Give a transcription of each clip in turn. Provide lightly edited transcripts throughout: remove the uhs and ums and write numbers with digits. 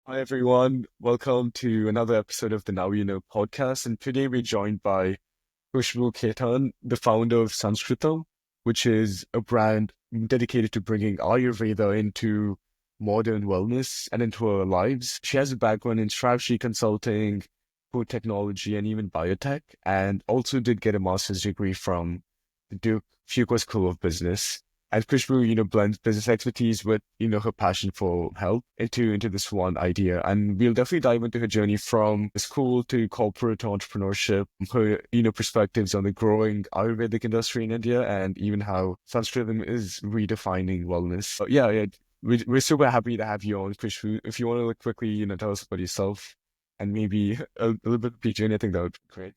Hi everyone, welcome to another episode of the Now You Know podcast. And today we're joined by Khushbu Khetan, the founder of Sanskritam, which is a brand dedicated to bringing Ayurveda into modern wellness and into our lives. She has a background in strategy consulting, food technology, and even biotech, and also did get a master's degree from the Duke Fuqua School of Business. And Khushbu, blends business expertise with, her passion for health into this one idea. And we'll definitely dive into her journey from school to corporate to entrepreneurship, her, perspectives on the growing Ayurvedic industry in India, and even how Sanskritam is redefining wellness. So yeah, we're super happy to have you on, Khushbu. If you want to quickly, tell us about yourself and maybe a little bit of your journey, I think that would be great.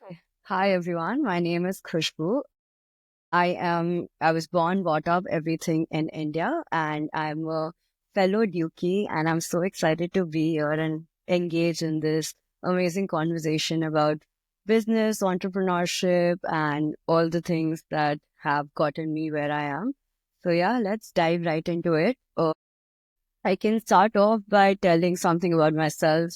Okay. Hi everyone, my name is Khushbu. I was born, brought up, everything in India, and I'm a fellow Dukey, and I'm so excited to be here and engage in this amazing conversation about business, entrepreneurship, and all the things that have gotten me where I am. So yeah, let's dive right into it. I can start off by telling something about myself.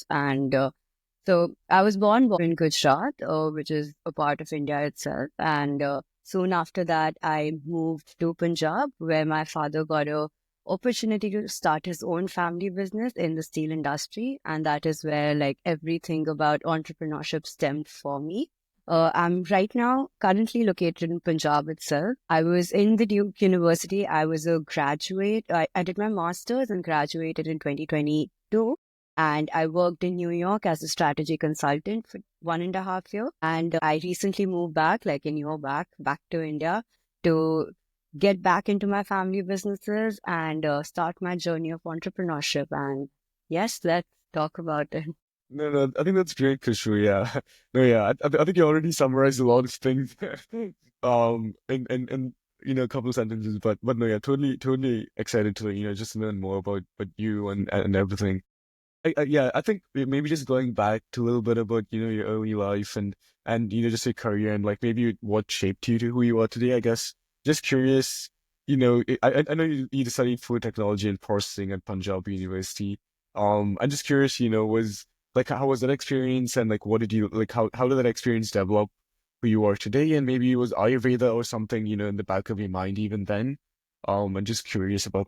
So I was born in Gujarat, which is a part of India itself. And soon after that, I moved to Punjab, where my father got a opportunity to start his own family business in the steel industry. And that is where like everything about entrepreneurship stemmed for me. I'm right now currently located in Punjab itself. I was in the Duke University. I was a graduate. I did my master's and graduated in 2022. And I worked in New York as a strategy consultant for 1.5 years. And I recently moved back, like a year back to India to get back into my family businesses and start my journey of entrepreneurship. And yes, let's talk about it. No, I think that's great, Kishore. Yeah, no, yeah, I think you already summarized a lot of things, in a couple of sentences. But no, yeah, totally excited to just learn more about you and everything. Yeah, I think maybe just going back to a little bit about your early life and just your career and like maybe what shaped you to who you are today. I guess just curious. I know you studied food technology and processing at Punjab University. I'm just curious. Was like how was that experience and like what did you like how did that experience develop who you are today? And maybe it was Ayurveda or something in the back of your mind even then. I'm just curious about.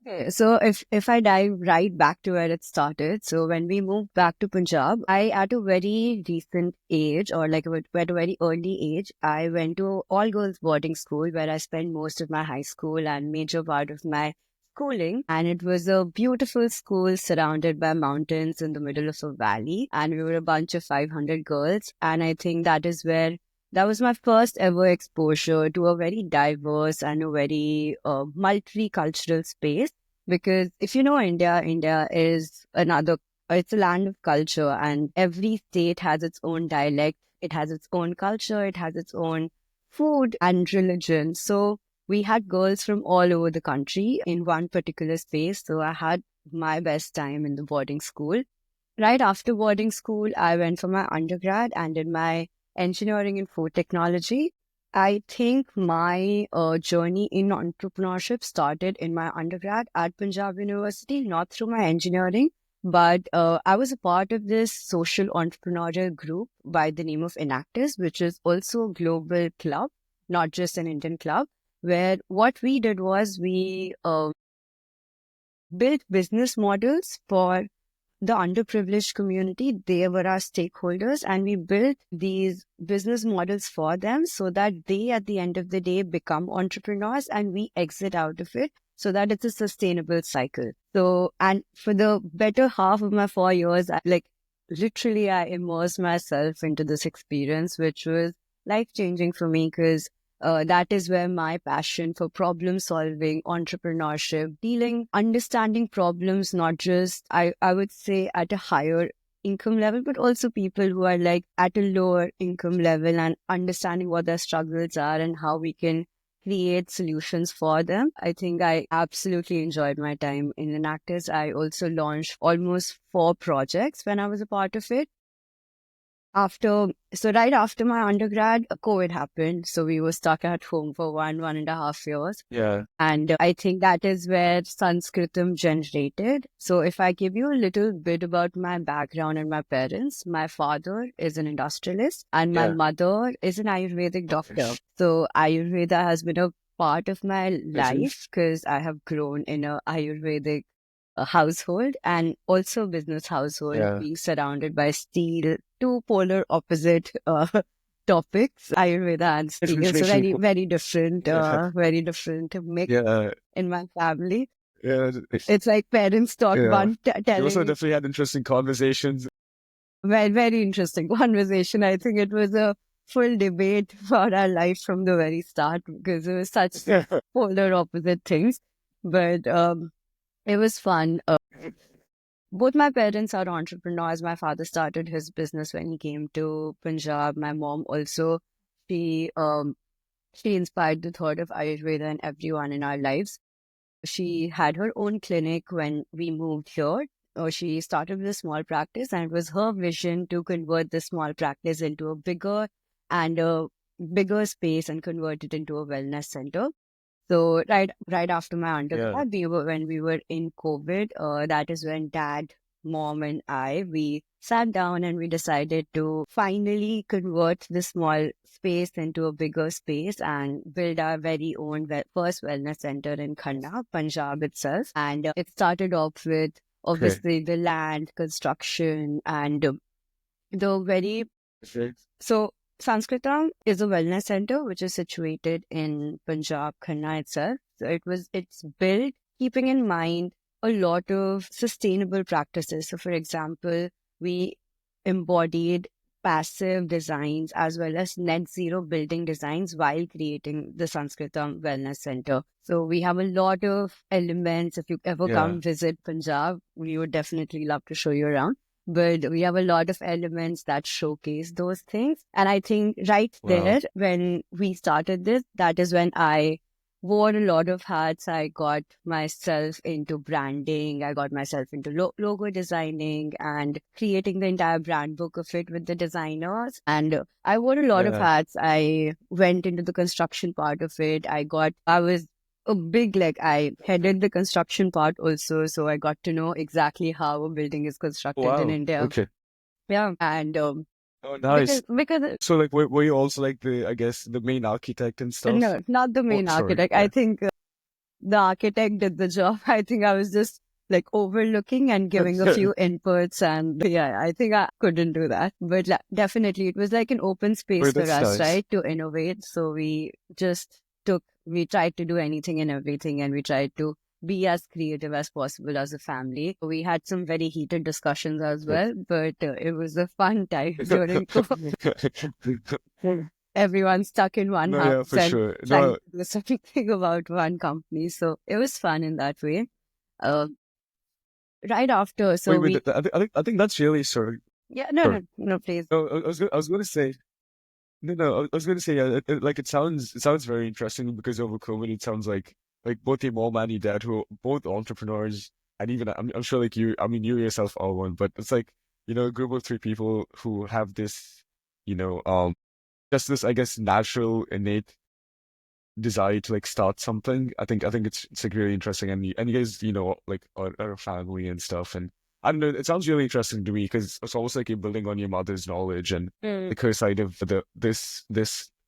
Okay, so if I dive right back to where it started, so when we moved back to Punjab, I at a very recent age or like at a very early age, I went to all girls boarding school where I spent most of my high school and major part of my schooling. And it was a beautiful school surrounded by mountains in the middle of a valley. And we were a bunch of 500 girls. And I think that was my first ever exposure to a very diverse and a very multicultural space. Because if you know India, India is it's a land of culture, and every state has its own dialect, it has its own culture, it has its own food and religion. So we had girls from all over the country in one particular space. So I had my best time in the boarding school. Right after boarding school, I went for my undergrad and did my engineering in food technology. I think my journey in entrepreneurship started in my undergrad at Punjab University, not through my engineering, but I was a part of this social entrepreneurial group by the name of Enactus, which is also a global club, not just an Indian club, where what we did was we built business models for the underprivileged community. They were our stakeholders, and we built these business models for them so that they, at the end of the day, become entrepreneurs and we exit out of it so that it's a sustainable cycle. So, and for the better half of my 4 years, literally, I immersed myself into this experience, which was life changing for me because that is where my passion for problem solving, entrepreneurship, understanding problems, not just, I would say, at a higher income level, but also people who are like at a lower income level and understanding what their struggles are and how we can create solutions for them. I think I absolutely enjoyed my time in Enactus. I also launched almost 4 projects when I was a part of it. right after my undergrad, COVID happened. So we were stuck at home for 1.5 years. Yeah. And I think that is where Sanskritam generated. So if I give you a little bit about my background and my parents, my father is an industrialist and my Yeah. mother is an Ayurvedic doctor. Okay. So Ayurveda has been a part of my Mhm. life because I have grown in a Ayurvedic household and also business household, Yeah. being surrounded by steel, two polar opposite topics, Ayurveda and steel. So very different mix Yeah. in my family. Yeah. It's like parents talk Yeah. one You also telling definitely had interesting conversations. very interesting conversation. I think it was a full debate about our life from the very start because it was such Yeah. polar opposite things. But it was fun. Both my parents are entrepreneurs. My father started his business when he came to Punjab. My mom also, she she inspired the thought of Ayurveda in everyone in our lives. She had her own clinic when we moved here. She started with a small practice, and it was her vision to convert the small practice into a bigger space and convert it into a wellness center. So right after my Yeah. undergrad, when we were in COVID, that is when Dad, Mom, and we sat down and we decided to finally convert the small space into a bigger space and build our very own first wellness center in Khanna, Punjab itself. And it started off with Okay. obviously the land, construction, and the very Okay. so Sanskritam is a wellness center which is situated in Punjab, Khanna itself. So it's built keeping in mind a lot of sustainable practices. So for example, we embodied passive designs as well as net zero building designs while creating the Sanskritam Wellness Center. So we have a lot of elements. If you ever Yeah. come visit Punjab, we would definitely love to show you around, but we have a lot of elements that showcase those things. And I think right Wow. there, when we started this, that is when I wore a lot of hats. I got myself into branding. I got myself into logo designing and creating the entire brand book of it with the designers. And I wore a lot of Yeah. hats. I went into the construction part of it. I was a big, like, I headed the construction part also, so I got to know exactly how a building is constructed in Wow. India. Okay. Yeah, and Oh, nice. because So, like, were you also like I guess, the main architect and stuff? no, not the Oh, main sorry. architect. I Yeah. think the architect did the job. I think I was just like overlooking and giving a few inputs, and yeah, I think I couldn't do that. But definitely, it was like an open Oh, space for that's us, nice. right, to innovate. So we tried to do anything and everything, and we tried to be as creative as possible as a family. We had some very heated discussions as well, but it was a fun time during COVID. Everyone stuck in one No, house yeah, for and sure. trying No, to do something about one company. So it was fun in that way. Uh, right after, wait, so wait. we, I think that's really sorry. yeah, Sorry. no, please. No, I was going to say. No. I was going to say, like, it sounds very interesting because over COVID, it sounds like both your mom and your dad, who are both entrepreneurs, and even I'm sure, like, you, I mean, you yourself are one, but it's like, a group of three people who have this, you know, just this, I guess, natural, innate desire to, like, start something. I think it's like really interesting, and you guys, like, are a family and stuff, and I don't know, it sounds really interesting to me because it's almost like you're building on your mother's knowledge and Mm, the career side of this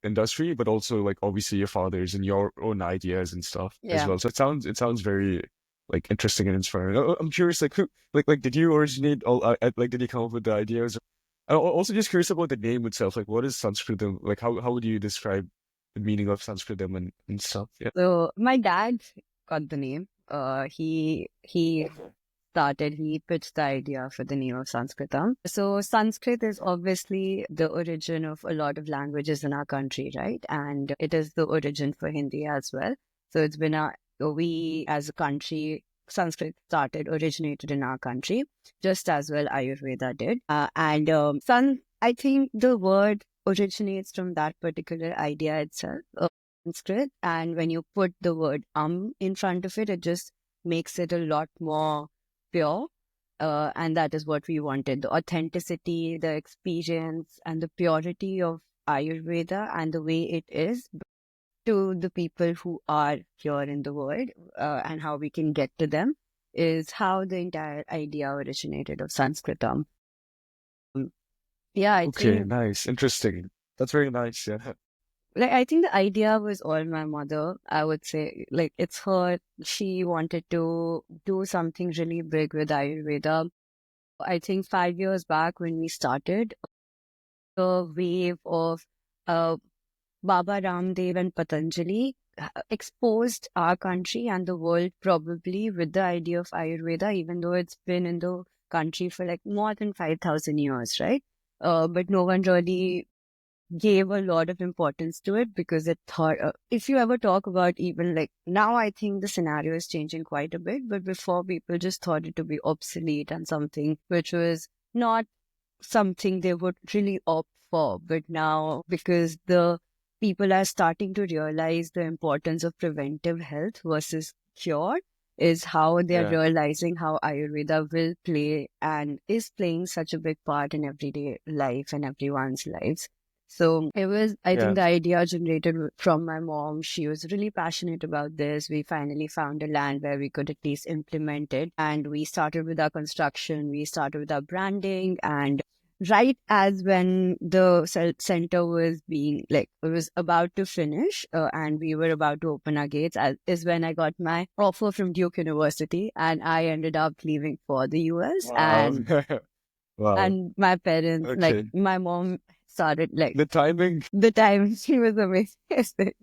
industry, but also, like, obviously your father's and your own ideas and stuff as yeah. well. So it sounds very, like, interesting and inspiring. I'm curious, like, who, like, did you originate all, like, did you come up with the ideas? I'm also just curious about the name itself. Like, what is Sanskritam? Like, how would you describe the meaning of Sanskritam and stuff? Yeah. So my dad got the name. He pitched the idea for the name of Sanskritam. So Sanskrit is obviously the origin of a lot of languages in our country, right? And it is the origin for Hindi as well. So we as a country, Sanskrit originated in our country, just as well Ayurveda did. I think the word originates from that particular idea itself, Sanskrit. And when you put the word in front of it, it just makes it a lot more pure. And that is what we wanted, the authenticity, the experience, and the purity of Ayurveda and the way it is to the people who are here in the world, and how we can get to them is how the entire idea originated of Sanskritam. Yeah, I Okay, think nice. Interesting. That's very nice. Yeah. I think the idea was all my mother. I would say it's her. She wanted to do something really big with Ayurveda. I think 5 years back when we started, the wave of uh, Baba Ramdev and Patanjali exposed our country and the world probably with the idea of Ayurveda, even though it's been in the country for like more than 5,000 years, right? But no one really gave a lot of importance to it because it thought, if you ever talk about even like now, I think the scenario is changing quite a bit, but before people just thought it to be obsolete and something which was not something they would really opt for. But now, because the people are starting to realize the importance of preventive health versus cure, is how they are Yeah. realizing how Ayurveda will play and is playing such a big part in everyday life and everyone's lives. So it was, I think Yeah. the idea generated from my mom. She was really passionate about this. We finally found a land where we could at least implement it. And we started with our construction, we started with our branding, and right as when the center was being like it was about to finish, and we were about to open our gates, is when I got my offer from Duke University, and I ended up leaving for the US. Wow. And Wow. my parents, like Okay. my mom, started like The timing. the time she was amazing.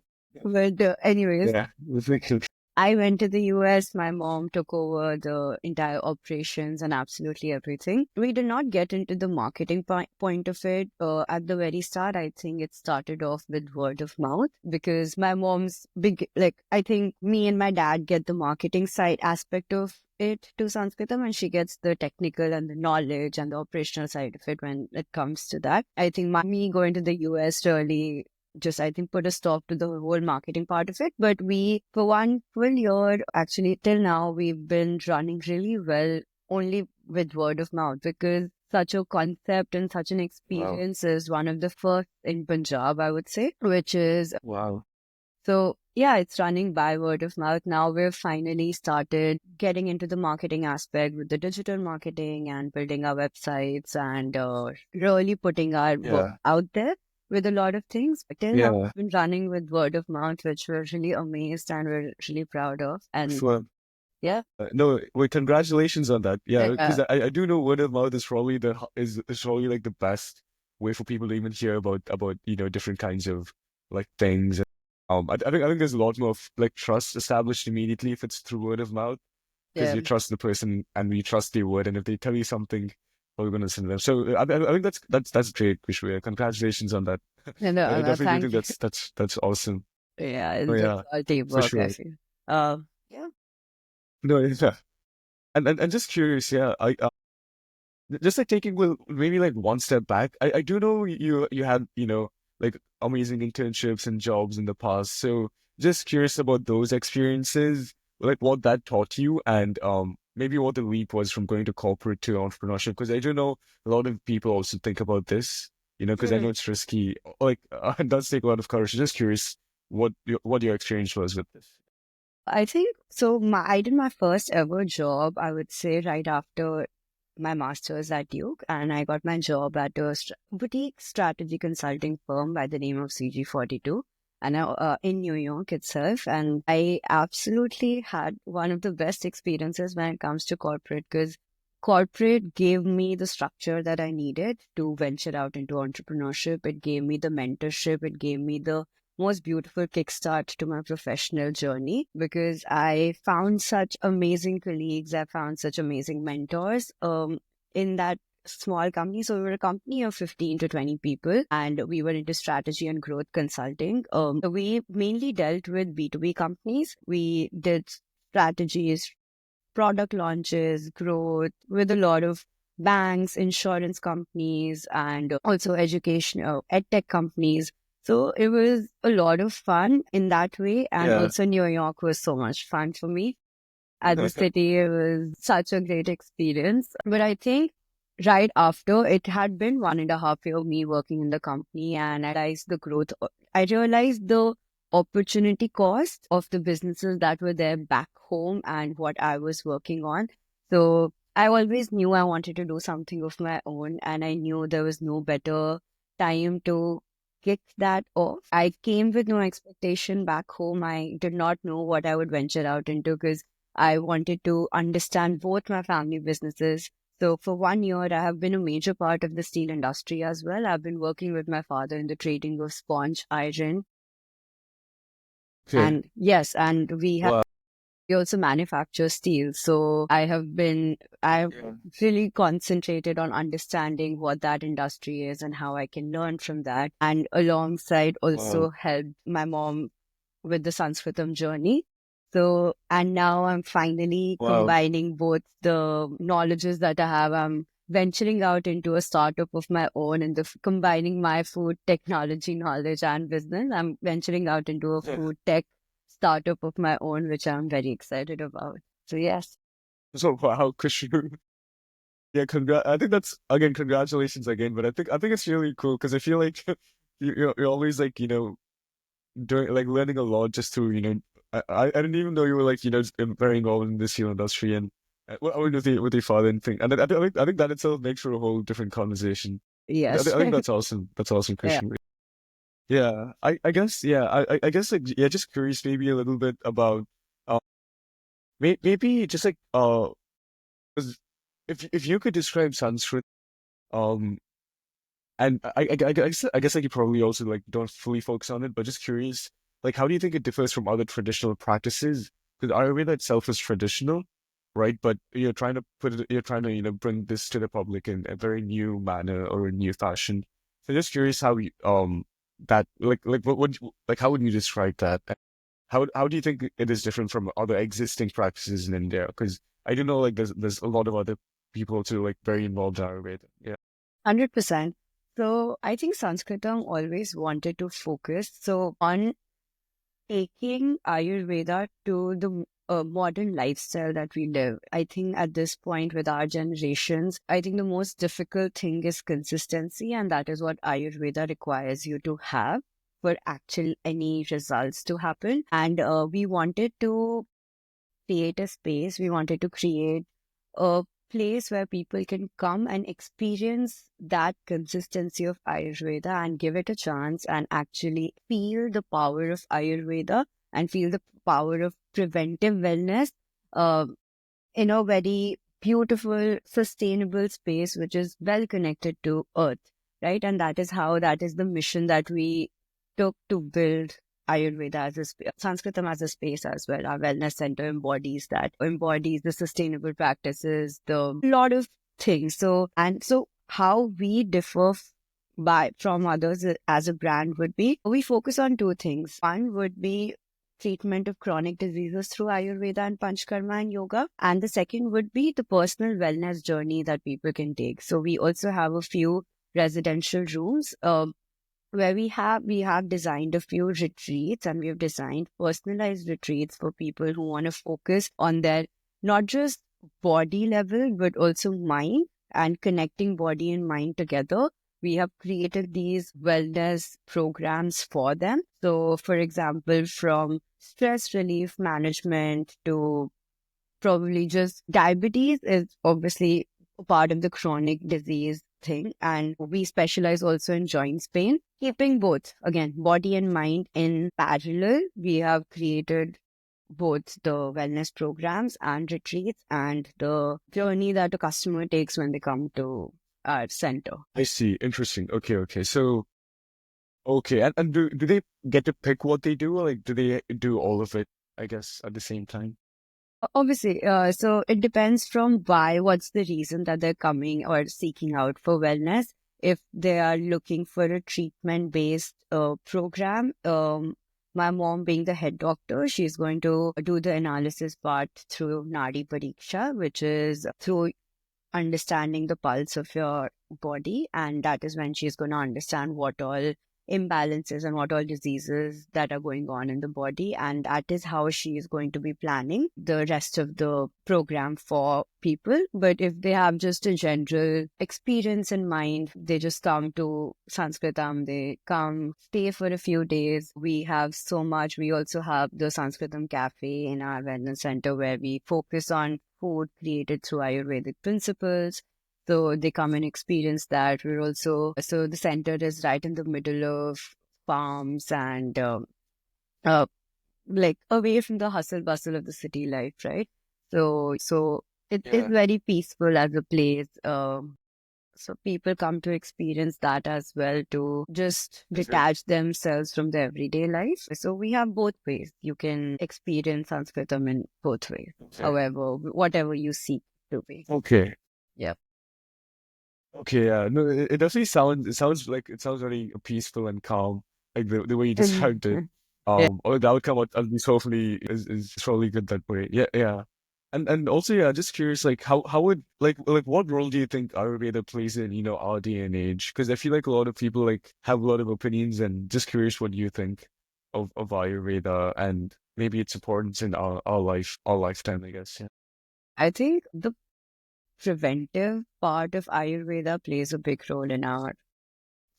But anyways, Yeah. I went to the US. My mom took over the entire operations and absolutely everything. We did not get into the marketing point of it. At the very start, I think it started off with word of mouth because my mom's big, like, I think me and my dad get the marketing side aspect of it to Sanskritam, and she gets the technical and the knowledge and the operational side of it when it comes to that. I think me going to the US really just, I think, put a stop to the whole marketing part of it. But we, for one full year, actually till now, we've been running really well only with word of mouth because such a concept and such an Wow. experience is one of the first in Punjab, I would say, which is Wow. so, yeah, it's running by word of mouth. Now we've finally started getting into the marketing aspect with the digital marketing and building our websites and really putting our work Yeah. out there with a lot of things. But till now, Yeah. we've been running with word of mouth, which we're really amazed and we're really proud of. And Excellent. yeah, No, wait, congratulations on that. Yeah, yeah, because I do know word of mouth is probably is probably like the best way for people to even hear about different kinds of like things. I think there's a lot more of like trust established immediately if it's through word of mouth because yeah. you trust the person and you trust their word, and if they tell you something, well, you're going to listen to them. So I think that's great, Khushbu. Congratulations on that. I No, definitely do thank think you. that's awesome. Yeah, Oh it's yeah, all for teamwork, I sure. feel. Yeah. No, yeah. And just curious, yeah. Just like taking maybe like one step back. I do know you had like amazing internships and jobs in the past. So just curious about those experiences, like what that taught you, and maybe what the leap was from going to corporate to entrepreneurship. Because I do know a lot of people also think about this, because I know it's risky. Like it does take a lot of courage. Just curious what your experience was with this. I think so. I did my first ever job, I would say, right after my master's at Duke, and I got my job at a boutique strategy consulting firm by the name of CG42, and in New York itself. And I absolutely had one of the best experiences when it comes to corporate because corporate gave me the structure that I needed to venture out into entrepreneurship. It gave me the mentorship. It gave me the most beautiful kickstart to my professional journey because I found such amazing colleagues. I found such amazing mentors in that small company. So we were a company of 15 to 20 people and we were into strategy and growth consulting. We mainly dealt with B2B companies. We did strategies, product launches, growth with a lot of banks, insurance companies, and also education, edtech companies. So it was a lot of fun in that way. And Yeah. also New York was so much fun for me. at the city. It was such a great experience. But I think right after, it had been 1.5 years of me working in the company, and I realized the growth. I realized the opportunity cost of the businesses that were there back home and what I was working on. So I always knew I wanted to do something of my own, and I knew there was no better time to kick that off. I came with no expectation back home. I did not know what I would venture out into because I wanted to understand both my family businesses. So for 1 year, I have been a major part of the steel industry as well. I've been working with my father in the trading of sponge, iron, Okay. and yes, and Wow. we also manufacture steel. So I've Yeah. really concentrated on understanding what that industry is and how I can learn from that. And alongside Wow. also helped my mom with the Sanskritam journey. So, and now I'm finally Wow. combining both the knowledges that I have. I'm venturing out into a startup of my own and combining my food technology knowledge and business. I'm venturing out into a food tech startup of my own, which I'm very excited about. So, yes. So wow, Khushbu. Yeah, I think that's again, congratulations again. But I think it's really cool because I feel like you're always like doing like learning a lot just through I didn't even know you were like very involved in the steel industry and with your father and thing. And I think that itself makes for a whole different conversation. Yes. I think that's awesome. That's awesome, Yeah. Christian. Yeah, I guess yeah I guess like yeah, just curious maybe a little bit about uh maybe just like 'cause if you could describe Sanskrit um and I guess like you probably also like don't fully focus on it, but just curious, like how do you think it differs from other traditional practices? Because Ayurveda itself is traditional, right? But you're trying to bring this to the public in a very new manner or a new fashion. So just curious how you that like like how would you describe that? How do you think it is different from other existing practices in India? Because I do know like there's a lot of other people too like very involved in Ayurveda. Yeah. 100%. So I think Sanskritam always wanted to focus on taking Ayurveda to the modern lifestyle that we live. I think at this point with our generations, I think the most difficult thing is consistency, and that is what Ayurveda requires you to have for actual any results to happen. And we wanted to create a space. We wanted to create a place where people can come and experience that consistency of Ayurveda and give it a chance and actually feel the power of Ayurveda and feel the power of preventive wellness uh, in a very beautiful, sustainable space, which is well connected to Earth, right? And that is the mission that we took to build Ayurveda as Sanskritam as a space as well. Our wellness center embodies the sustainable practices, the lot of things. So how we differ from others as a brand would be we focus on two things. One would be treatment of chronic diseases through Ayurveda and Panchkarma and yoga. And the second would be the personal wellness journey that people can take. So we also have a few residential rooms where we have designed a few retreats, and we have designed personalized retreats for people who want to focus on their not just body level but also mind and connecting body and mind together. We have created these wellness programs for them. So for example, from stress relief management to probably just diabetes is obviously a part of the chronic disease thing. And we specialize also in joints pain, keeping both, again, body and mind in parallel. We have created both the wellness programs and retreats and the journey that a customer takes when they come to our center. I see. Interesting. Okay, okay. So, okay. And do they get to pick what they do, or like do they do all of it, I guess, at the same time? Obviously, so it depends from what's the reason that they're coming or seeking out for wellness. If they are looking for a treatment-based program, my mom being the head doctor, she's going to do the analysis part through Nadi Pariksha, which is through understanding the pulse of your body. And that is when she's going to understand what all imbalances and what all diseases that are going on in the body. And that is how she is going to be planning the rest of the program for people. But if they have just a general experience in mind, they just come to Sanskritam, they come stay for a few days. We have so much. We also have the Sanskritam cafe in our wellness center where we focus on food created through Ayurvedic principles. So they come and experience that. We're also, so the center is right in the middle of farms and uh, like away from the hustle bustle of the city life, right? So it is Yeah. very peaceful as a place. So people come to experience that as well, to just Okay. detach themselves from the everyday life. So we have both ways. You can experience Sanskritam in both ways, Okay. however, whatever you seek to be. Okay. Yep. Okay. Yeah. No, it definitely sounds. It sounds like it sounds very peaceful and calm, like the way you described it. Yeah. Or the outcome, at least hopefully, is probably good that way. Yeah. Yeah. And also, yeah, just curious, like how would like what role do you think Ayurveda plays in, our day and age? Because I feel like a lot of people like have a lot of opinions, and just curious what you think of Ayurveda and maybe its importance in our lifetime, I guess. Yeah. I think the preventive part of Ayurveda plays a big role in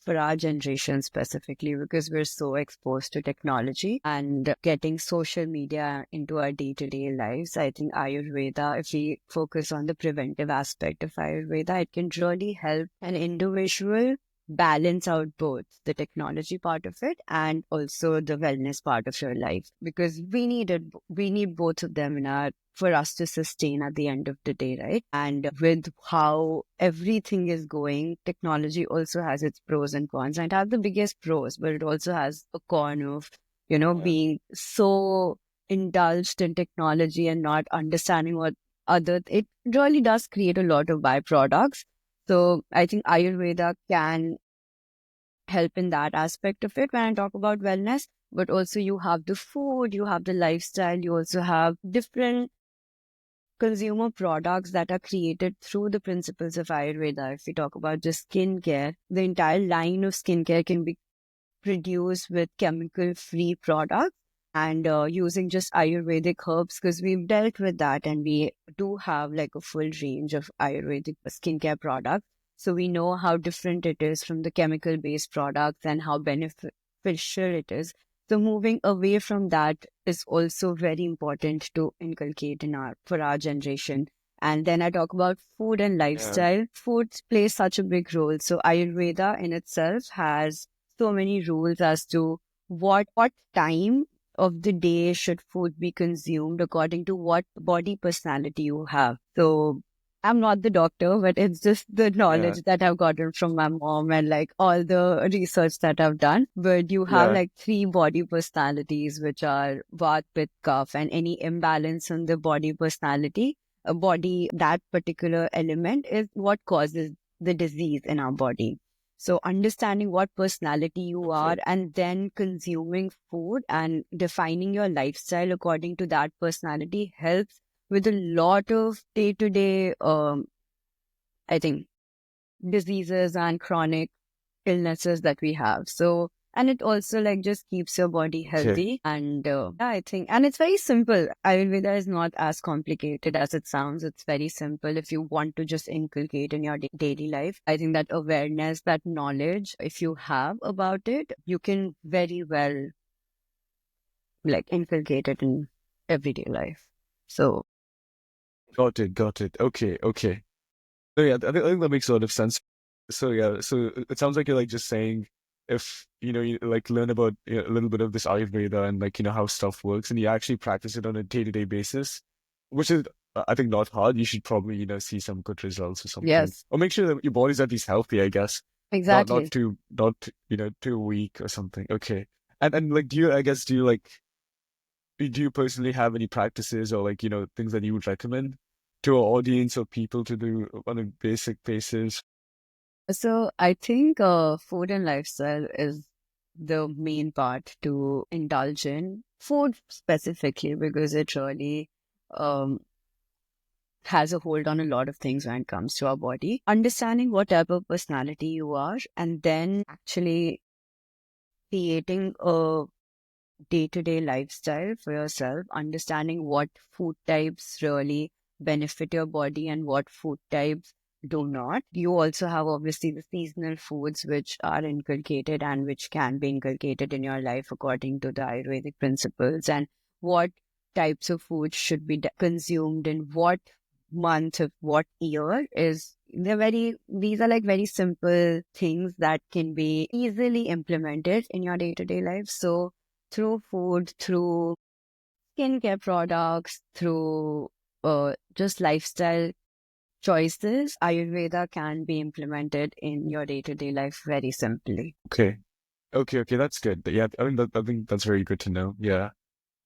for our generation specifically, because we're so exposed to technology and getting social media into our day-to-day lives. I think Ayurveda, if we focus on the preventive aspect of Ayurveda, it can really help an individual balance out both the technology part of it and also the wellness part of your life, because we need both of them in our for us to sustain at the end of the day, right? And with how everything is going, technology also has its pros and cons. And it has the biggest pros, but it also has a con of, Yeah. being so indulged in technology and not understanding what it really does create a lot of byproducts. So I think Ayurveda can help in that aspect of it when I talk about wellness. But also you have the food, you have the lifestyle, you also have different consumer products that are created through the principles of Ayurveda. If we talk about just skincare, the entire line of skincare can be produced with chemical-free products and using just Ayurvedic herbs, because we've dealt with that and we do have like a full range of Ayurvedic skincare products. So we know how different it is from the chemical-based products and how beneficial it is. So moving away from that is also very important to inculcate in for our generation. And then I talk about food and Yeah. lifestyle. Food plays such a big role. So Ayurveda in itself has so many rules as to what time of the day should food be consumed according to what body personality you have. So I'm not the doctor, but it's just the Yeah. knowledge that I've gotten from my mom and like all the research that I've done. But you have Yeah. like three body personalities, which are Vat, Pitta, Kapha, and any imbalance in the body personality, a body, that particular element is what causes the disease in our body. So understanding what personality you are Okay. and then consuming food and defining your lifestyle according to that personality helps with a lot of day-to-day, I think, diseases and chronic illnesses that we have. So, and it also like just keeps your body Okay. healthy. And yeah, I think, and it's very simple. Ayurveda is not as complicated as it sounds. It's very simple if you want to just inculcate in your daily life. I think that awareness, that knowledge, if you have about it, you can very well like inculcate it in everyday life. So, Got it. Got it. Okay. Okay. No, yeah, I think that makes a lot of sense. So yeah, so it sounds like you're like just saying if you like learn about a little bit of this Ayurveda and like how stuff works, and you actually practice it on a day-to-day basis, which is I think not hard. You should probably see some good results or something, yes, or make sure that your body's at least healthy, I guess, not exactly. too weak or something. Okay, and like do you like do you personally have any practices or like things that you would recommend to our audience or people to do on a basic basis? So I think food and lifestyle is the main part to indulge in. Food specifically, because it really um, has a hold on a lot of things when it comes to our body. Understanding what type of personality you are, and then actually creating a day-to-day lifestyle for yourself, understanding what food types really benefit your body and what food types do not. You also have obviously the seasonal foods which are inculcated and which can be inculcated in your life according to the Ayurvedic principles, and what types of foods should be consumed in what month of what year is. These are like very simple things that can be easily implemented in your day-to-day life. So through food, through skincare products, through just lifestyle choices, Ayurveda can be implemented in your day-to-day life very simply. Okay. Okay. That's good. Yeah. I think that's very good to know. Yeah.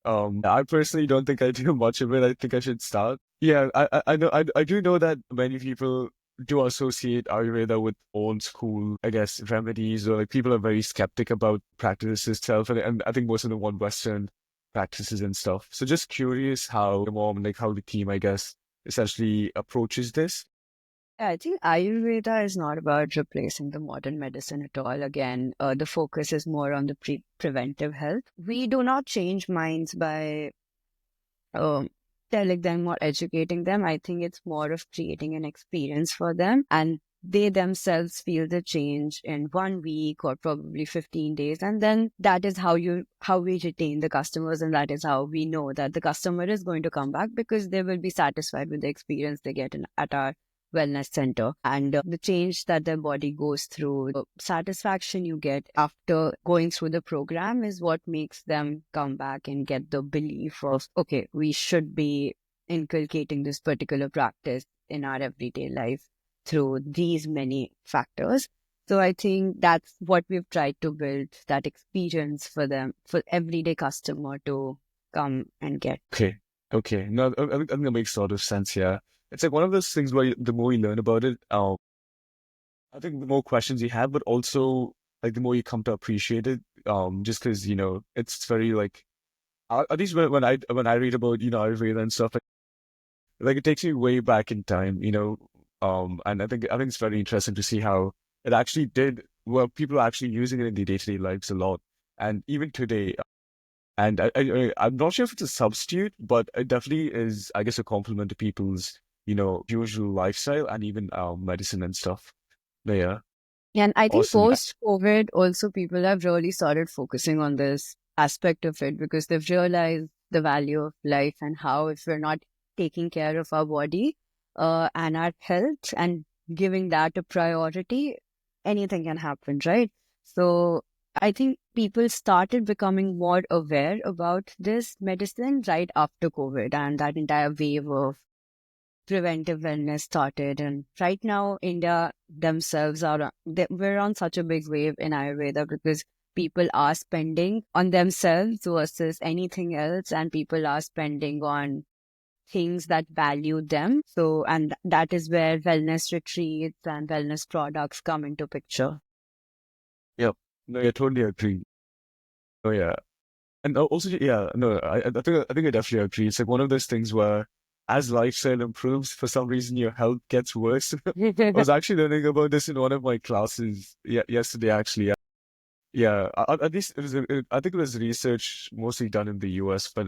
I personally don't think I do much of it. I think I should start. Yeah. I know. I do know that many people do associate Ayurveda with old school, I guess, remedies, or like people are very skeptic about practices itself. And I think most of them want Western practices and stuff. So just curious how the mom, like how the team, I guess, essentially approaches this. Yeah, I think Ayurveda is not about replacing the modern medicine at all. Again, the focus is more on the preventive health. We do not change minds by um, telling them or educating them. I think it's more of creating an experience for them, and they themselves feel the change in 1 week or probably 15 days. And then that is how we retain the customers, and that is how we know that the customer is going to come back because they will be satisfied with the experience they get at our wellness center, and the change that their body goes through, the satisfaction you get after going through the program is what makes them come back and get the belief of, okay, we should be inculcating this particular practice in our everyday life through these many factors. So I think that's what we've tried to build, that experience for them, for everyday customer to come and get. Okay. No, I think that makes a lot of sense. Yeah. It's like one of those things where the more you learn about it, I think the more questions you have, but also like the more you come to appreciate it. Just because it's very like at least when I read about Ayurveda and stuff, like it takes me way back in time. And I think it's very interesting to see how it actually did. Well, people are actually using it in their day-to-day lives a lot, and even today. And I'm not sure if it's a substitute, but it definitely is, I guess, a complement to people's, usual lifestyle and even medicine and stuff. But yeah, And I think awesome. post COVID, also people have really started focusing on this aspect of it because they've realized the value of life and how if we're not taking care of our body and our health and giving that a priority, anything can happen, right? So I think people started becoming more aware about this medicine right after COVID, and that entire wave of preventive wellness started. And right now, India themselves we're on such a big wave in Ayurveda because people are spending on themselves versus anything else, and people are spending on things that value them. So, and that is where wellness retreats and wellness products come into picture. Yep. No, I totally agree. Oh yeah. And also, yeah, no, I think I definitely agree. It's like one of those things where as lifestyle improves, for some reason your health gets worse. I was actually learning about this in one of my classes yesterday, actually. Yeah, at least I think it was research mostly done in the US, but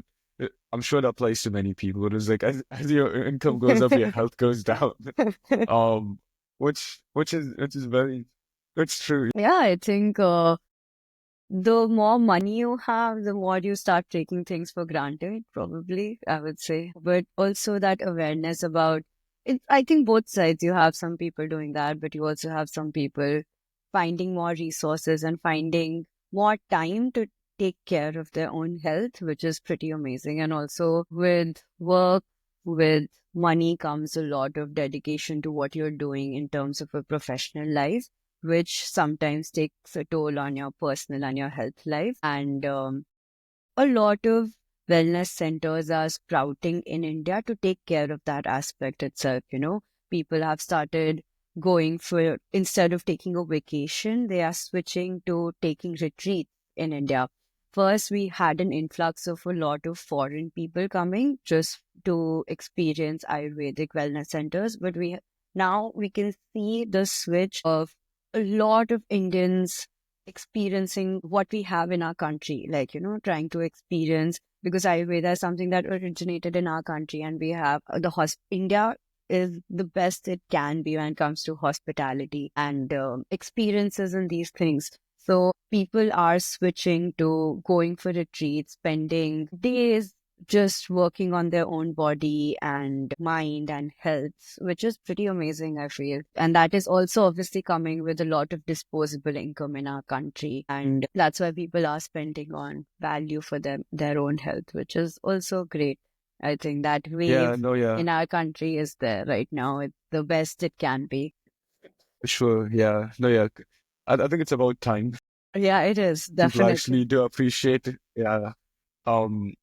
I'm sure it applies to many people. It was like as your income goes up, your health goes down. Um, which is very, it's true. Yeah, I think the more money you have, the more you start taking things for granted, probably, I would say. But also that awareness about it. I think both sides, you have some people doing that, but you also have some people finding more resources and finding more time to take care of their own health, which is pretty amazing. And also with work, with money comes a lot of dedication to what you're doing in terms of a professional life, which sometimes takes a toll on your personal and your health life. And a lot of wellness centers are sprouting in India to take care of that aspect itself. People have started going for, instead of taking a vacation, they are switching to taking retreats in India. First, we had an influx of a lot of foreign people coming just to experience Ayurvedic wellness centers, but now we can see the switch of a lot of Indians experiencing what we have in our country, like, trying to experience, because Ayurveda is something that originated in our country, and we have India is the best it can be when it comes to hospitality and experiences and these things. So people are switching to going for retreats, spending days just working on their own body and mind and health, which is pretty amazing, I feel. And that is also obviously coming with a lot of disposable income in our country. And that's why people are spending on value for their own health, which is also great. I think that Yeah, wave no, yeah, in our country is there right now. It's the best it can be. for sure. Yeah, no, yeah. I think it's about time Yeah, it is people definitely. actually do appreciate it. Yeah. Um,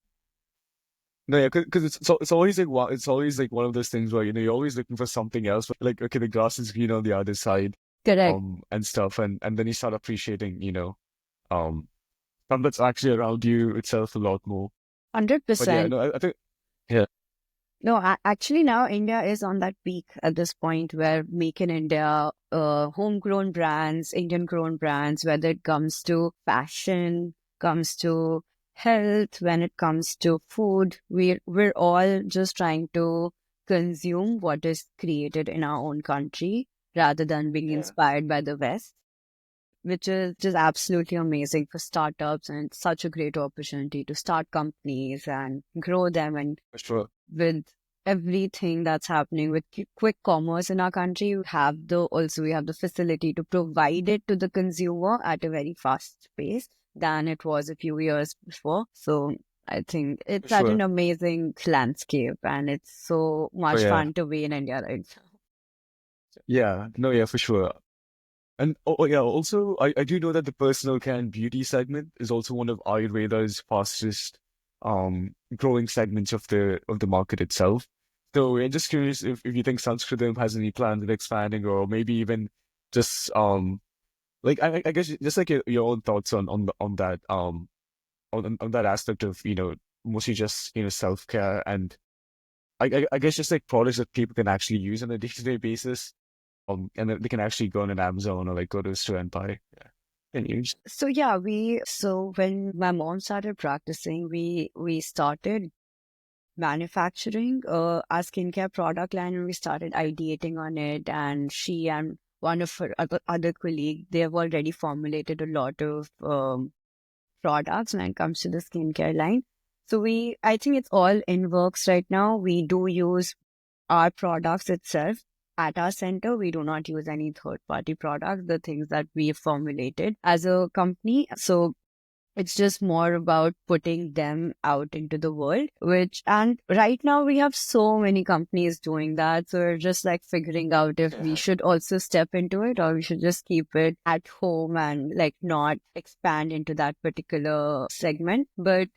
no, yeah, because it's always like it's always like one of those things where you're always looking for something else. But like, okay, the grass is green on the other side, Correct. and stuff, and then you start appreciating, stuff that's actually around you itself a lot more. But yeah, 100%. no, I think yeah, No, actually, now India is on that peak at this point where Make in India, homegrown brands, Indian grown brands, whether it comes to fashion, comes to health, when it comes to food, we're all just trying to consume what is created in our own country rather than being yeah, inspired by the West, which is just absolutely amazing for startups, and such a great opportunity to start companies and grow them. And for sure. with everything that's happening with quick commerce in our country, we have the facility to provide it to the consumer at a very fast pace than it was a few years before. So I think For it's at an sure. amazing landscape, and it's so Oh much yeah. fun to be in India right now. Yeah. No, yeah, for sure. And yeah, also I do know that the personal care and beauty segment is also one of Ayurveda's fastest growing segments of the market itself. So I'm just curious if you think Sanskritam has any plans of expanding, or maybe even just like I guess just like your own thoughts on that on that aspect of mostly just self-care, and I guess just like products that people can actually use on a day-to-day basis. And then they can actually go on an Amazon or like go to a store and buy. Yeah. And use. So yeah, so when my mom started practicing, we started manufacturing a skincare product line, and we started ideating on it. And she and one of her other colleague, they have already formulated a lot of products when it comes to the skincare line. So I think it's all in works right now. We do use our products itself at our center. We do not use any third party products, the things that we have formulated as a company. So it's just more about putting them out into the world, and right now we have so many companies doing that. So we're just like figuring out if we Yeah. should also step into it, or we should just keep it at home and like not expand into that particular segment. But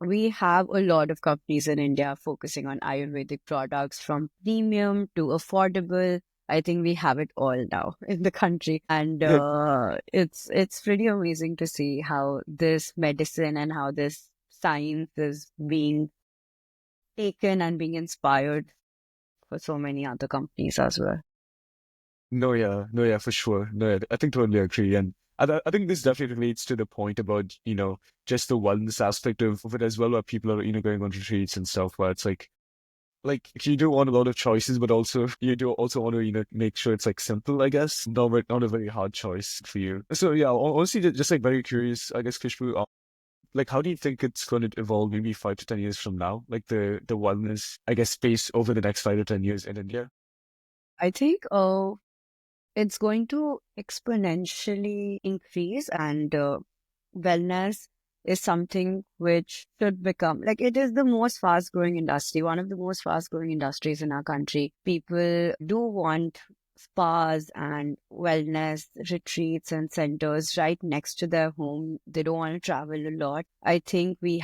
we have a lot of companies in India focusing on Ayurvedic products, from premium to affordable. I think we have it all now in the country, and Yeah. it's pretty amazing to see how this medicine and how this science is being taken and being inspired for so many other companies as well. No, yeah. No, yeah, for sure. No, yeah, I think totally agree. And I think this definitely relates to the point about, just the wellness aspect of it as well, where people are, going on retreats and stuff, where it's like you do want a lot of choices, but also you do also want to, make sure it's like simple, I guess. Not a very hard choice for you. So yeah, honestly, just like very curious, I guess, Khushbu, like, how do you think it's going to evolve maybe 5 to 10 years from now? Like the wellness, I guess, space over the next 5 to 10 years in India? I think it's going to exponentially increase, and wellness is something which should become like, it is the most fast growing industry, one of the most fast growing industries in our country. People do want spas and wellness retreats and centers right next to their home. They don't want to travel a lot. I think we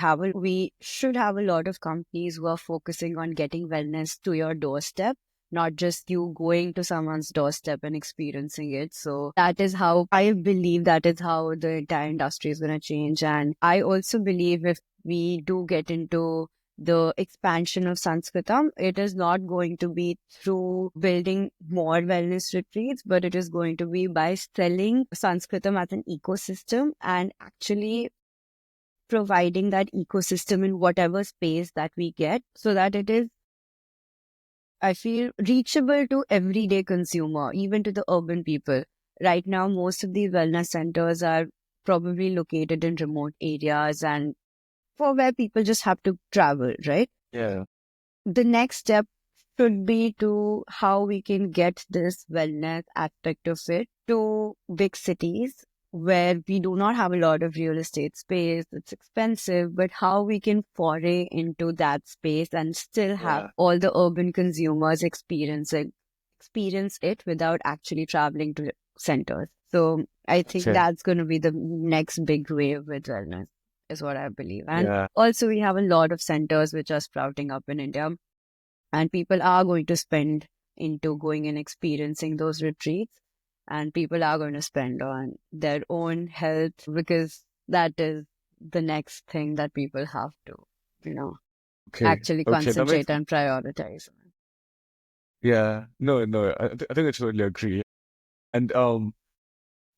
should have a lot of companies who are focusing on getting wellness to your doorstep, not just you going to someone's doorstep and experiencing it. So that is how I believe that is how the entire industry is going to change. And I also believe if we do get into the expansion of Sanskritam, it is not going to be through building more wellness retreats, but it is going to be by selling Sanskritam as an ecosystem and actually providing that ecosystem in whatever space that we get so that it is, I feel, reachable to everyday consumer, even to the urban people. Right now, most of these wellness centers are probably located in remote areas and for where people just have to travel, right? Yeah. The next step should be to how we can get this wellness aspect of it to big cities where we do not have a lot of real estate space, it's expensive, but how we can foray into that space and still have Yeah. all the urban consumers experience it without actually traveling to centers. So I think Okay. that's going to be the next big wave with wellness, is what I believe. And Yeah. also we have a lot of centers which are sprouting up in India, and people are going to spend into going and experiencing those retreats, and people are going to spend on their own health because that is the next thing that people have to, you know, Okay. actually Okay. That makes, concentrate and prioritize. yeah. No, no, I think I totally agree. And,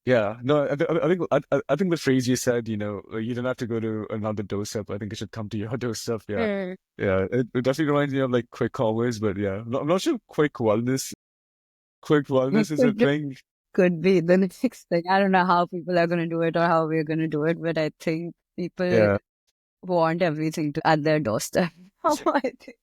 yeah, no, I think the phrase you said, like, you don't have to go to another doorstep. I think it should come to your doorstep. Yeah. Hmm. Yeah. It definitely reminds me of like quick commerce, but yeah. I'm not sure quick wellness is a Could thing. could be the next thing. I don't know how people are going to do it or how we're going to do it, but I think people Yeah. want everything to at their doorstep. I think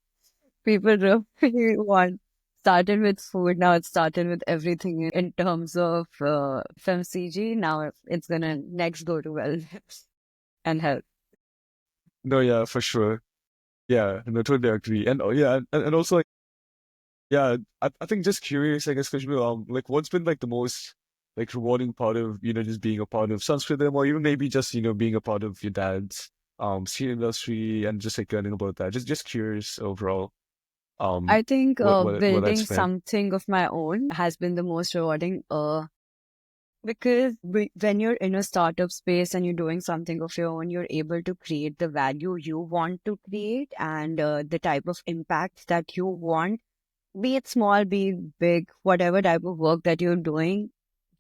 people really want. Started with food, now it's started with everything in terms of FMCG. Now it's gonna next go to wellness and health. No, yeah, for sure. Yeah, no, totally agree. And oh, yeah, and also like, yeah, I think just curious, I guess, Khushbu, like what's been like the most like rewarding part of, just being a part of Sanskritam, or even maybe just, being a part of your dad's scene industry and just like learning about that. Just curious overall, I think what building that's been. something of my own has been the most rewarding because when you're in a startup space and you're doing something of your own, you're able to create the value you want to create and the type of impact that you want, be it small, be it big, whatever type of work that you're doing,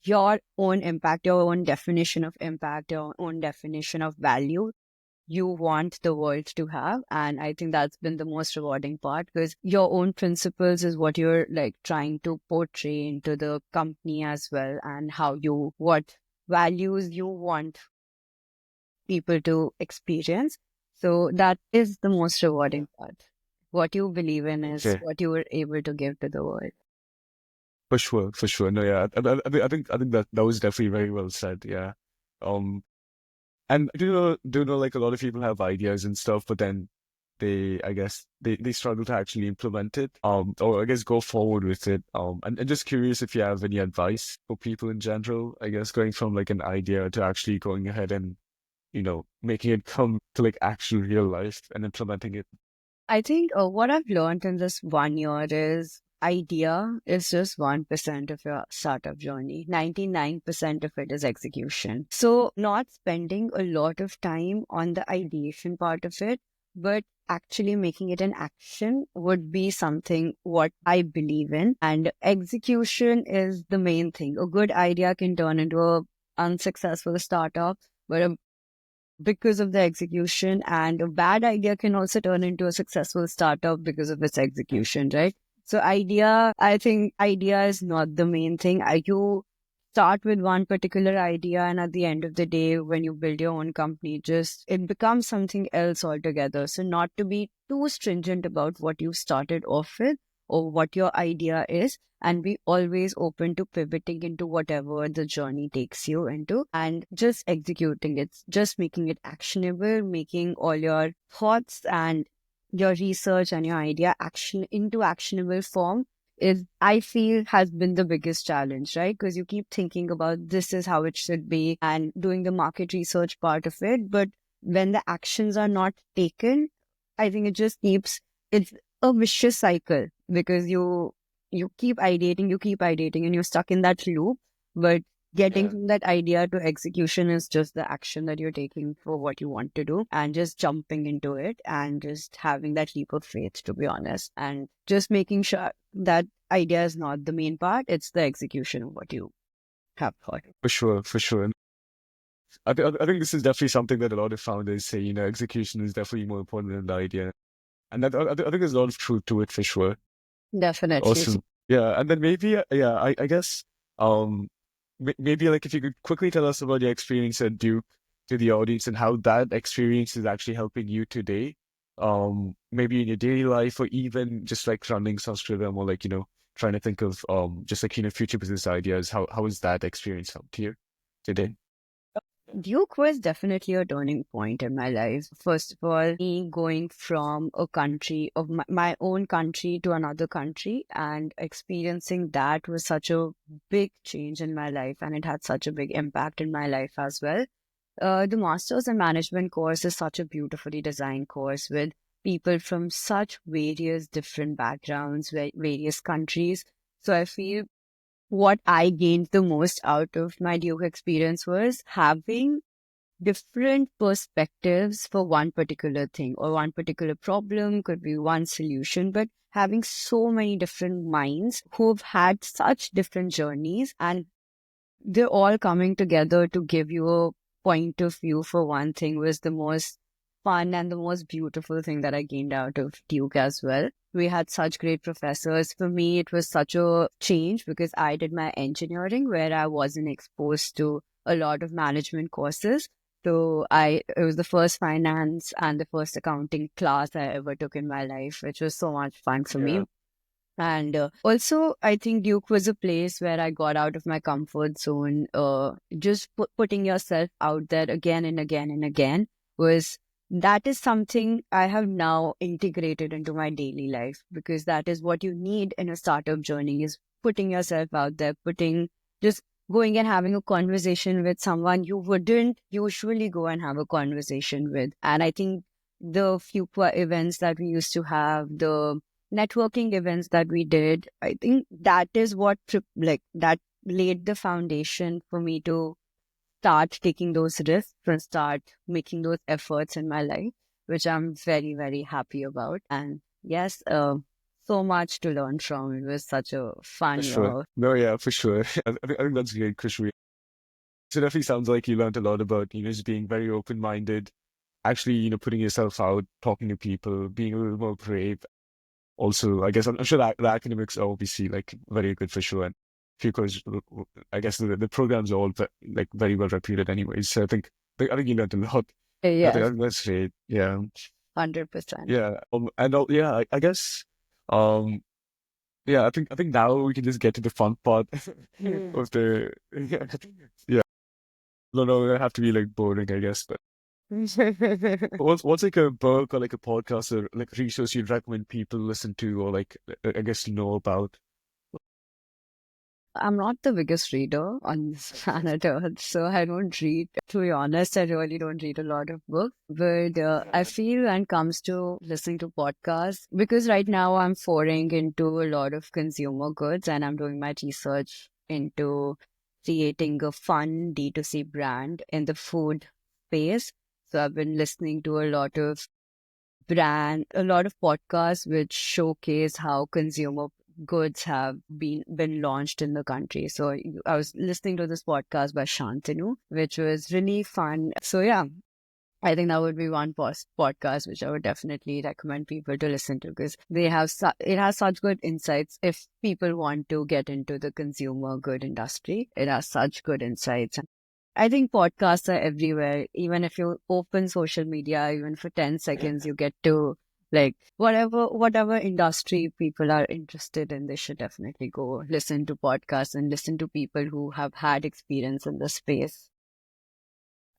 your own impact, your own definition of impact, your own definition of value you want the world to have. And I think that's been the most rewarding part because your own principles is what you're like trying to portray into the company as well, and what values you want people to experience. So that is the most rewarding part. What you believe in is Okay, what you were able to give to the world. for sure, for sure. No, yeah, I think that was definitely very well said. Yeah. Um, And do you know like a lot of people have ideas and stuff, but then I guess they struggle to actually implement it, or I guess go forward with it. And just curious if you have any advice for people in general, I guess going from like an idea to actually going ahead and, making it come to like actual real life and implementing it. I think what I've learned in this 1 year is idea is just 1% of your startup journey. 99% of it is execution. So not spending a lot of time on the ideation part of it, but actually making it an action would be something what I believe in. And execution is the main thing. A good idea can turn into a unsuccessful startup, but because of the execution, and a bad idea can also turn into a successful startup because of its execution, right? So I think idea is not the main thing. You start with one particular idea, and at the end of the day, when you build your own company, just it becomes something else altogether. So not to be too stringent about what you started off with or what your idea is, and be always open to pivoting into whatever the journey takes you into and just executing it, just making it actionable, making all your thoughts and your research and your idea action into actionable form is, I feel, has been the biggest challenge, right? Because you keep thinking about this is how it should be and doing the market research part of it. But when the actions are not taken, I think it's a vicious cycle because you keep ideating, and you're stuck in that loop. But getting from that idea to execution is just the action that you're taking for what you want to do and just jumping into it and just having that leap of faith, to be honest, and just making sure that idea is not the main part, it's the execution of what you have thought. For sure, for sure. I think this is definitely something that a lot of founders say, execution is definitely more important than the idea. And I think there's a lot of truth to it for sure. Definitely. Awesome. Yeah. And then maybe, I guess, maybe like if you could quickly tell us about your experience at Duke to the audience and how that experience is actually helping you today, maybe in your daily life or even just like running Sanskritam or like, trying to think of just like, future business ideas. How has that experience helped you today? Duke was definitely a turning point in my life. First of all, me going from a country of my own country to another country and experiencing that was such a big change in my life, and it had such a big impact in my life as well. The Masters in Management course is such a beautifully designed course with people from such various different backgrounds, various countries. So I feel what I gained the most out of my Duke experience was having different perspectives for one particular thing or one particular problem, could be one solution, but having so many different minds who've had such different journeys and they're all coming together to give you a point of view for one thing was the most fun and the most beautiful thing that I gained out of Duke as well. We had such great professors. For me, it was such a change because I did my engineering where I wasn't exposed to a lot of management courses. So it was the first finance and the first accounting class I ever took in my life, which was so much fun for me. And also, I think Duke was a place where I got out of my comfort zone. Just putting yourself out there again and again and again that is something I have now integrated into my daily life because that is what you need in a startup journey is putting yourself out there, just going and having a conversation with someone you wouldn't usually go and have a conversation with. And I think the few events that we used to have, the networking events that we did, I think that is what that laid the foundation for me to start taking those risks and start making those efforts in my life, which I'm very, very happy about. And yes, so much to learn from. It was such a fun For sure. No, yeah, for sure. I think that's great, Khushbu. So it definitely sounds like you learned a lot about, just being very open-minded, actually, putting yourself out, talking to people, being a little more brave. Also, I guess I'm sure that the academics are obviously like very good for sure. And because I guess the programs are all like very well reputed anyways. So I think you learned a lot. I Yes, think that's great. Yeah. 100%. Yeah. Yeah, I guess, um, yeah, I think now we can just get to the fun part of the, yeah. No, it have to be like boring, I guess, but what's like a book or like a podcast or like resource you'd recommend people listen to or like I guess know about? I'm not the biggest reader on this planet Earth, so I don't read. To be honest, I really don't read a lot of books. But I feel when it comes to listening to podcasts, because right now I'm foraying into a lot of consumer goods and I'm doing my research into creating a fun D2C brand in the food space. So I've been listening to a lot of podcasts which showcase how consumer goods have been launched in the country. So I was listening to this podcast by Shantanu, which was really fun. So yeah, I think that would be one podcast which I would definitely recommend people to listen to because it has such good insights. If people want to get into the consumer good industry, it has such good insights. I think podcasts are everywhere. Even if you open social media, even for 10 seconds, you get to like whatever industry people are interested in, they should definitely go listen to podcasts and listen to people who have had experience in the space.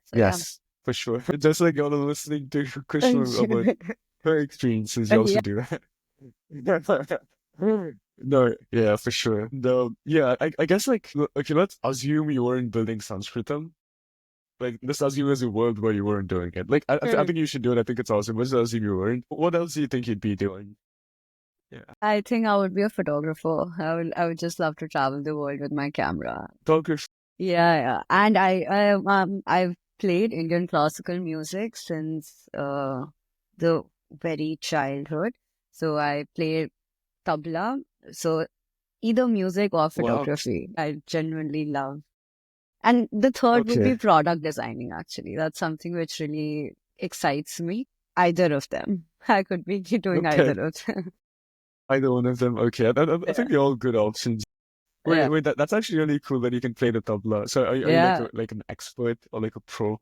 So yeah. Yes, for sure. Just like you're listening to Khushbu about her experiences, you also Yeah. do that. No, yeah, for sure. No, yeah, I guess like okay, let's assume you weren't building Sanskritam. Like let's assume there's a world where you weren't doing it. Like I think you should do it. I think it's awesome. Let's assume you weren't. What else do you think you'd be doing? Yeah. I think I would be a photographer. I would just love to travel the world with my camera. Photography. Yeah. And I've played Indian classical music since the very childhood. So I play tabla. So either music or Wow. photography, I genuinely love. And the third would Okay. be product designing, actually. That's something which really excites me. Either of them. I could be doing Okay. either of them. Either one of them. Okay. I Yeah. think they're all good options. Yeah. That's actually really cool that you can play the tabla. So are you like Yeah. like an expert or like a pro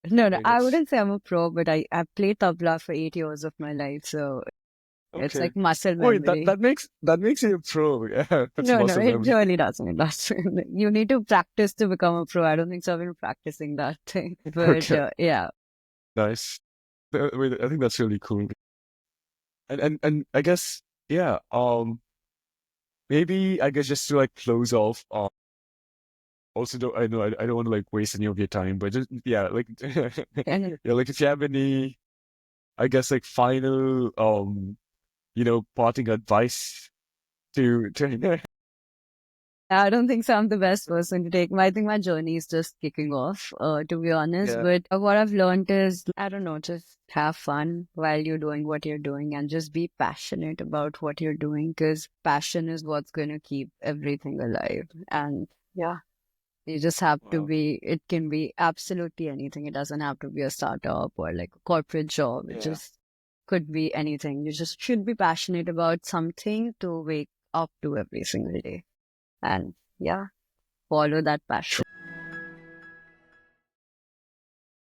No, playing I it? wouldn't say I'm a pro, but I played tabla for 8 years of my life. So it's Okay. like muscle Wait, memory. that makes you a pro. Yeah, that's No, muscle it memory. really doesn't. It doesn't. You need to practice to become a pro. I don't think so. I've been practicing that thing. But Okay, yeah. nice. Wait, I think that's really cool. And I guess yeah. Maybe I guess just to like close off. Also, don't I know I don't want to like waste any of your time, but just yeah, like And yeah, like if you have any, I guess like final parting advice to I don't think so. I'm the best person to take. I think my journey is just kicking off, to be honest. yeah. But what I've learned is, I don't know, just have fun while you're doing what you're doing and just be passionate about what you're doing because passion is what's going to keep everything alive. And yeah, you just have to Wow. be, it can be absolutely anything. It doesn't have to be a startup or like a corporate job. It Yeah. just could be anything. You just should be passionate about something to wake up to every single day. And yeah, follow that passion.